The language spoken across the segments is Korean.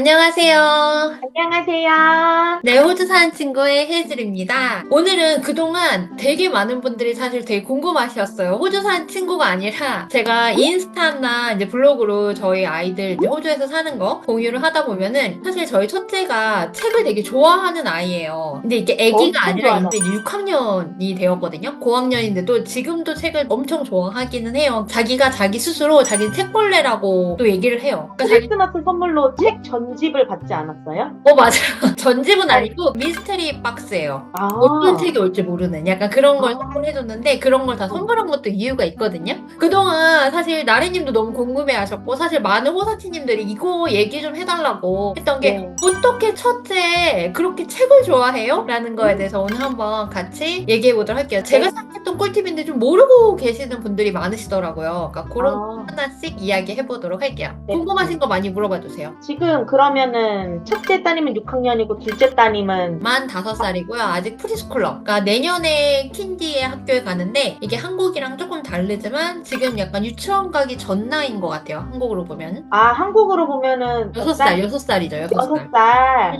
안녕하세요. 안녕하세요. 네, 호주 사는 친구의 혜즐입니다. 오늘은 그동안 되게 많은 분들이 사실 되게 궁금하셨어요. 호주 사는 친구가 아니라 제가 인스타나 이제 블로그로 저희 아이들 이제 호주에서 사는 거 공유를 하다 보면은 사실 저희 첫째가 책을 되게 좋아하는 아이예요. 근데 이게 아기가 엄청 아니라 좋아하죠. 이제 6학년이 되었거든요. 고학년인데도 지금도 책을 엄청 좋아하기는 해요. 자기가 자기 스스로 자기 책벌레라고 또 얘기를 해요. 그러니까 자기 크리스마스 선물로 책 전집을 받지 않았어요? 맞아요. 전집은 아, 아니고 미스테리 박스예요. 어떤 아, 책이 올지 모르는 약간 그런 걸 아, 선물해줬는데 그런 걸 다 선물한 것도 이유가 있거든요. 그동안 사실 나래님도 너무 궁금해하셨고 사실 많은 호사치님들이 이거 얘기 좀 해달라고 했던 게 네. 어떻게 첫째 그렇게 책을 좋아해요? 라는 거에 대해서 오늘 한번 같이 얘기해 보도록 할게요. 제가 네. 생각했던 꿀팁인데 좀 모르고 계시는 분들이 많으시더라고요. 그러니까 그런 거 아, 하나씩 이야기해 보도록 할게요. 네. 궁금하신 거 많이 물어봐 주세요. 지금 그러면은 첫째 따님은 6학년이고 둘째 따님은 만 5살이고요. 아직 프리스쿨러. 그러니까 내년에 킨디의 학교에 가는데 이게 한국이랑 조금 다르지만 지금 약간 유치원 가기 전 나이인 것 같아요. 한국으로 보면. 한국으로 보면은 몇 6살, 살? 6살이죠, 6살. 6살.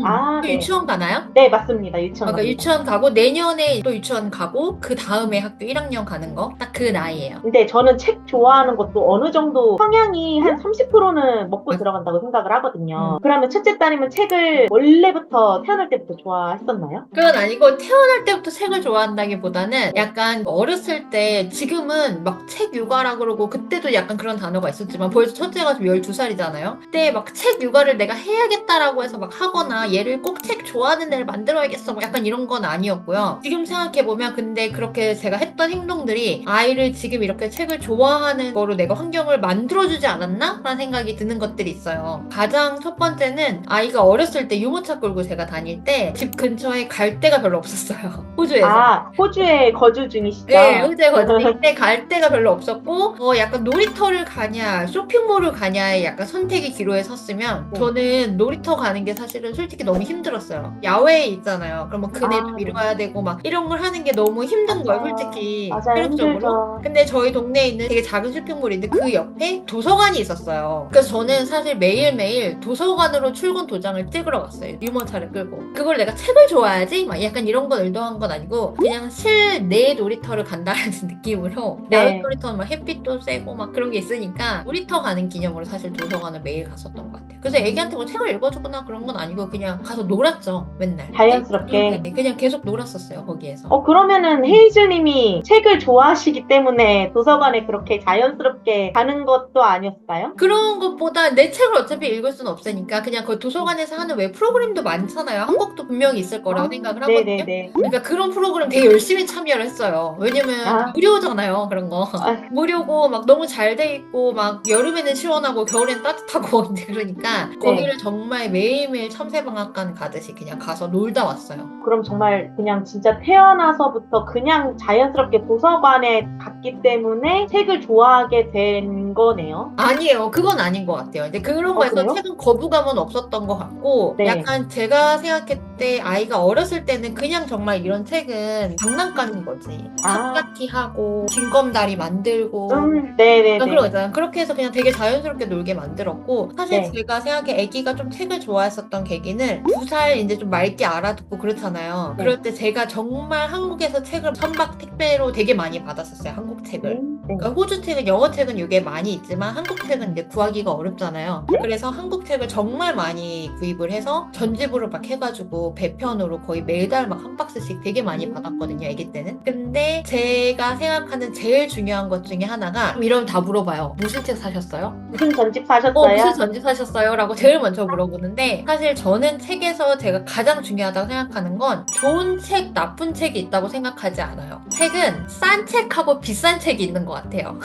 아, 또 네. 유치원 가나요? 네, 맞습니다. 유치원 그러니까 갑니다. 유치원 가고 내년에 또 유치원 가고 그 다음에 학교 1학년 가는 거. 딱 그 나이예요. 근데 저는 책 좋아하는 것도 어느 정도 성향이 한 30%는 먹고 맞- 들어간다고 생각을 하거든요. 음. 그러면 첫째 따님은 책을 원래부터 태어날 때부터 좋아했었나요? 그건 아니고 태어날 때부터 책을 좋아한다기보다는 약간 어렸을 때 지금은 막 책 육아라 그러고 그때도 약간 그런 단어가 있었지만 벌써 첫째가 지금 12살이잖아요. 그때 막 책 육아를 내가 해야겠다라고 해서 막 하거나 얘를 꼭 책 좋아하는 애를 만들어야겠어 막 약간 이런 건 아니었고요. 지금 생각해보면 근데 그렇게 제가 했던 행동들이 아이를 지금 이렇게 책을 좋아하는 거로 내가 환경을 만들어주지 않았나? 라는 생각이 드는 것들이 있어요. 가장 첫 번째는 아이가 어렸을 때 유모차 끌고 제가 다닐 때 집 근처에 갈 데가 별로 없었어요. 호주에서. 호주에 거주 네, 중이시죠? 호주에 거주할 때 갈 데가 별로 없었고, 약간 놀이터를 가냐, 쇼핑몰을 가냐에 약간 선택의 기로에 섰으면, 네. 저는 놀이터 가는 게 사실은 솔직히 너무 힘들었어요. 야외에 있잖아요. 그럼 뭐 그네 좀 네. 이뤄야 되고, 막 이런 걸 하는 게 너무 힘든 거예요, 맞아요. 솔직히. 맞아요. 체력적으로. 힘들죠. 근데 저희 동네에 있는 되게 작은 쇼핑몰인데 그 옆에 도서관이 있었어요. 그래서 저는 사실 매일매일 도서관으로 출근 도장을 찍으러 갔어요. 유모차를 끌고. 그걸 내가 책을 좋아야지? 막 약간 이런 건 의도한 건 아니고, 그냥 실내 놀이터를 간다는 느낌으로 야외 네. 놀이터는 막 햇빛도 세고 막 그런 게 있으니까 놀이터 가는 기념으로 사실 도서관을 매일 갔었던 것 같아요. 그래서 애기한테 뭐 책을 읽어주거나 그런 건 아니고 그냥 가서 놀았죠 맨날. 자연스럽게. 그냥 계속 놀았었어요 거기에서. 그러면은 헤이즐님이 책을 좋아하시기 때문에 도서관에 그렇게 자연스럽게 가는 것도 아니었을까요? 그런 것보다 내 책을 어차피 읽을 수는 없으니까 그냥 그 도서관에서 하는 왜 프로그램도 많잖아요. 한국도 분명히 있을 거라고 생각을 하거든요. 네네네. 그러니까 그런 프로그램 되게 열심히 참여를 했어요. 왜냐면 아, 무료잖아요, 그런 거. 아, 무료고 막 너무 잘 돼 있고 막 여름에는 시원하고 겨울엔 따뜻하고 이제 그러니까 네. 거기를 정말 매일매일 참새방앗간 가듯이 그냥 가서 놀다 왔어요. 그럼 정말 그냥 진짜 태어나서부터 그냥 자연스럽게 도서관에 갔기 때문에 책을 좋아하게 된 거네요. 아니에요. 그건 아닌 것 같아요. 이제 그런 거에서 그래요? 책은 거부감은 없었던 것 같고, 네. 약간 제가 생각했을 때 아이가 어렸을 때는 그냥 정말 이런 책은 장난감인 거지. 아, 탑쌓기 하고, 징검다리 만들고, 그런 거 네네네. 있잖아요. 그렇게 해서 그냥 되게 자연스럽게 놀게 만들었고, 사실 네. 제가 생각해 아기가 좀 책을 좋아했었던 계기는 2살 이제 좀 맑게 알아듣고 그렇잖아요. 네. 그럴 때 제가 정말 한국에서 책을 선박 택배로 되게 많이 받았었어요. 한국 책을. 네. 그러니까 호주 책은 영어 책은 이게 많이 있지만 한국 책은 이제 구하기가 어렵잖아요. 그래서 한국 책을 정말 많이 구입을 해서 전집으로 막 해가지고 배편으로 거의 매달 막 한 박스씩 되게 많이 받았거든요. 아기 때는. 근데 제가 생각하는 제일 중요한 것 중에 하나가 이러면 다 물어봐요. 무슨 책 사셨어요? 무슨 전집 무슨 사셨어요? 전집 사셨어요? 라고 제일 먼저 물어보는데 사실 저는 책에서 제가 가장 중요하다고 생각하는 건 좋은 책, 나쁜 책이 있다고 생각하지 않아요. 책은 싼 책하고 비싼 책이 있는 것 같아요.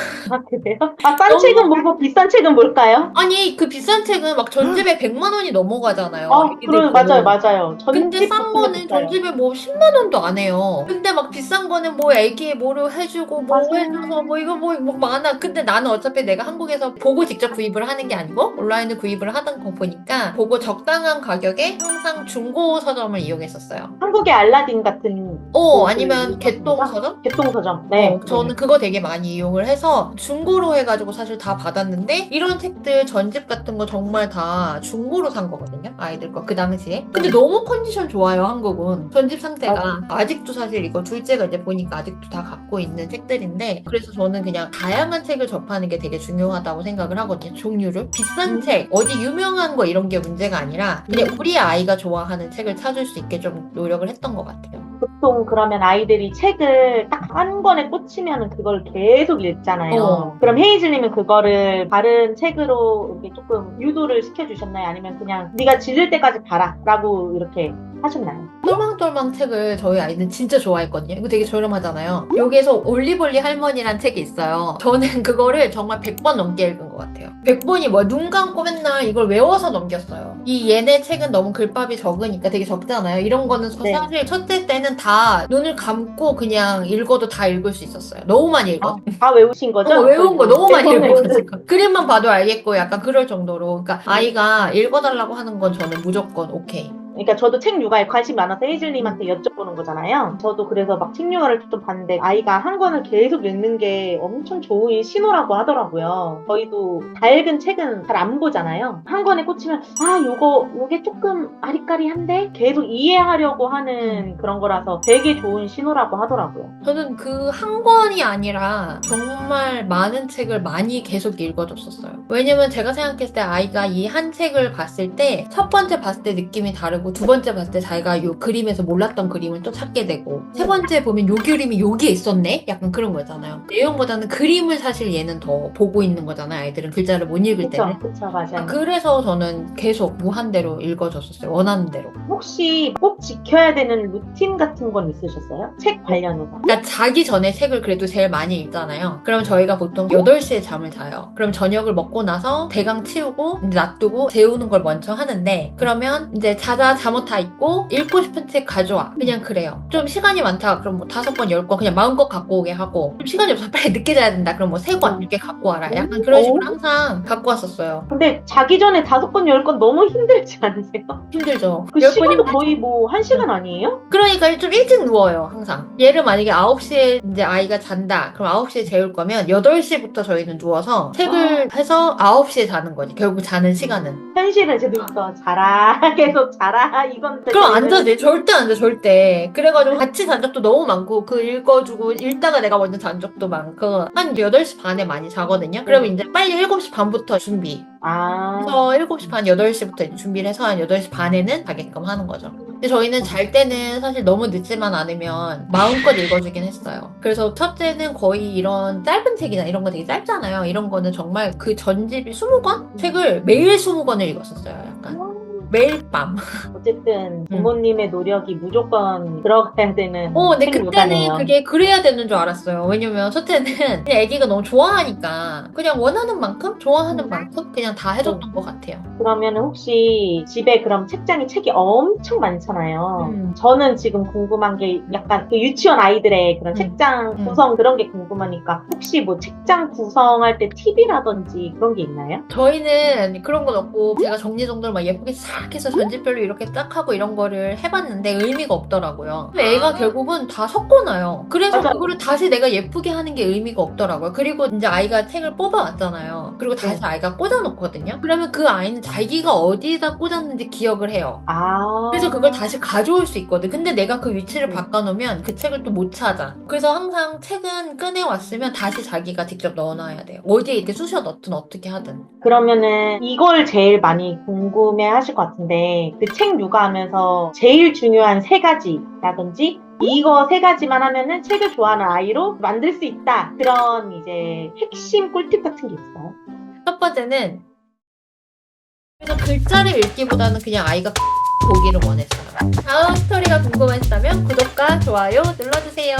그래요? 싼 책은 너무 뭐고 비싼 책은 뭘까요? 아니 그 비싼 책은 막 전집에 100만 원이 넘어가잖아요. 애기들 맞아요, 거. 맞아요. 근데 전집 싼 붙으면 거는 비싸요. 전집에 뭐 10만 원도 안 해요. 근데 막 비싼 거는 뭐 애기에 뭐를 해주고 뭐 해줘서 맞아요. 뭐 이거 뭐 많아. 근데 나는 어차피 내가 한국에서 보고 직접 구입을 하는 게 아니고 온라인으로 구입을 구매를 하던 거 보니까 보고 적당한 가격에 항상 중고 서점을 이용했었어요. 한국의 알라딘 같은 아니면 그 개똥 서점? 개똥 서점. 네. 저는 그거 되게 많이 이용을 해서 중고로 해가지고 사실 다 받았는데 이런 책들 전집 같은 거 정말 다 중고로 산 거거든요. 아이들 거 그 당시에. 근데 너무 컨디션 좋아요, 한국은. 전집 상태가. 아직도 사실 이거 둘째가 이제 보니까 아직도 다 갖고 있는 책들인데 그래서 저는 그냥 다양한 책을 접하는 게 되게 중요하다고 생각을 하거든요. 종류를. 비싼 책, 어디 유명한 거 이런 게 문제가 아니라 그냥 우리 아이가 좋아하는 책을 찾을 수 있게 좀 노력을 했던 것 같아요. 보통 그러면 아이들이 책을 딱 한 권에 꽂히면 그걸 계속 읽잖아요. 그럼 헤이즐님은 그거를 다른 책으로 이렇게 조금 유도를 시켜주셨나요? 아니면 그냥 네가 질릴 때까지 봐라 라고 이렇게 하셨나요? 똘망똘망 책을 저희 아이는 진짜 좋아했거든요. 이거 되게 저렴하잖아요. 여기에서 올리볼리 할머니란 책이 있어요. 저는 그거를 정말 100번 넘게 읽은 것 같아요. 100번이 뭐야? 눈 감고 맨날 이걸 외워서 넘겼어요. 이 얘네 책은 너무 글밥이 적으니까 되게 적잖아요. 이런 거는 네. 사실 첫째 때는 다 눈을 감고 그냥 읽어도 다 읽을 수 있었어요. 너무 많이 읽어. 다 외우신 거죠? 외운 거 너무 많이 100번 읽어가지고. 그림만 봐도 알겠고 약간 그럴 정도로. 그러니까 아이가 읽어달라고 하는 건 저는 무조건 오케이. 그러니까 저도 책 육아에 관심이 많아서 헤이즐님한테 여쭤보는 거잖아요. 저도 그래서 막 책 육아를 좀 봤는데 아이가 한 권을 계속 읽는 게 엄청 좋은 신호라고 하더라고요. 저희도 다 읽은 책은 잘 안 보잖아요. 한 권에 꽂히면 요게 조금 아리까리한데 계속 이해하려고 하는 그런 거라서 되게 좋은 신호라고 하더라고요. 저는 그 한 권이 아니라 정말 많은 책을 많이 계속 읽어줬었어요. 왜냐면 제가 생각했을 때 아이가 이 한 책을 봤을 때 첫 번째 봤을 때 느낌이 다르고 두 번째 봤을 때 자기가 요 그림에서 몰랐던 그림을 또 찾게 되고 세 번째 보면 요 그림이 여기에 있었네? 약간 그런 거잖아요. 내용보다는 그림을 사실 얘는 더 보고 있는 거잖아요. 아이들은 글자를 못 읽을 때는. 그쵸, 맞아요. 그래서 저는 계속 무한대로 읽어줬었어요. 원하는 대로. 혹시 꼭 지켜야 되는 루틴 같은 건 있으셨어요? 책 관련해서? 그러니까 자기 전에 책을 그래도 제일 많이 읽잖아요. 그럼 저희가 보통 8시에 잠을 자요. 그럼 저녁을 먹고 나서 대강 치우고 이제 놔두고 재우는 걸 먼저 하는데 그러면 이제 자자 잠옷 다 입고 읽고 싶은 책 가져와. 그냥 그래요. 좀 시간이 많다. 그럼 뭐 5권, 10권 그냥 마음껏 갖고 오게 하고 좀 시간이 없어 빨리 늦게 자야 된다. 그럼 뭐 3권 이렇게 갖고 와라. 약간 그런 식으로 항상 갖고 왔었어요. 근데 자기 전에 5권, 10권 너무 힘들지 않으세요? 힘들죠. 그 10권 시간도 거의 뭐 1시간 아니에요? 그러니까 좀 일찍 누워요, 항상. 얘를 만약에 9시에 이제 아이가 잔다. 그럼 9시에 재울 거면 8시부터 저희는 누워서 책을 해서 9시에 자는 거지. 결국 자는 시간은. 현실은 이제 누워서 자라, 계속 자라, 이건. 그럼 안 자지. 절대 안 자, 절대. 그래가지고 같이 잔 적도 너무 많고, 그 읽어주고, 읽다가 내가 먼저 잔 적도 많고, 한 8시 반에 많이 자거든요? 그러면 이제 빨리 7시 반부터 준비. 그래서 7시 반, 8시부터 이제 준비를 해서 한 8시 반에는 자게끔 하는 거죠. 근데 저희는 잘 때는 사실 너무 늦지만 않으면 마음껏 읽어주긴 했어요. 그래서 첫째는 거의 이런 짧은 책이나 이런 거 되게 짧잖아요. 이런 거는 정말 그 전집이 20권? 책을 매일 20권을 읽었었어요, 약간. 매일 밤. 어쨌든 부모님의 노력이 무조건 들어가야 되는 근데 책 그때는 육아네요. 그게 그래야 되는 줄 알았어요. 왜냐면 첫째는 그냥 애기가 너무 좋아하니까 그냥 원하는 만큼 좋아하는 만큼 그냥 다 해줬던 것 같아요. 그러면 혹시 집에 그럼 책장에 책이 엄청 많잖아요. 저는 지금 궁금한 게 약간 그 유치원 아이들의 그런 책장 구성 그런 게 궁금하니까 혹시 뭐 책장 구성할 때 팁이라든지 그런 게 있나요? 저희는 그런 건 없고 제가 정리정돈을 막 예쁘게 싹 해서 전집별로 이렇게 딱 하고 이런 거를 해봤는데 의미가 없더라고요. 애가 결국은 다 섞어놔요. 그래서 맞아. 그거를 다시 내가 예쁘게 하는 게 의미가 없더라고요. 그리고 이제 아이가 책을 뽑아왔잖아요. 그리고 다시 아이가 꽂아놓거든요. 그러면 그 아이는 자기가 어디다 꽂았는지 기억을 해요. 그래서 그걸 다시 가져올 수 있거든. 근데 내가 그 위치를 바꿔놓으면 그 책을 또 못 찾아. 그래서 항상 책은 꺼내왔으면 다시 자기가 직접 넣어놔야 돼요. 어디에 이렇게 쑤셔 넣든 어떻게 하든. 그러면은 이걸 제일 많이 궁금해 하실 것 같은데 그 책 육아하면서 제일 중요한 3가지라든지 이거 3가지만 하면은 책을 좋아하는 아이로 만들 수 있다. 그런 이제 핵심 꿀팁 같은 게 있어요? 첫 번째는 그래서 글자를 읽기보다는 그냥 아이가 보기를 원했어요. 다음 스토리가 궁금했다면 구독과 좋아요 눌러주세요.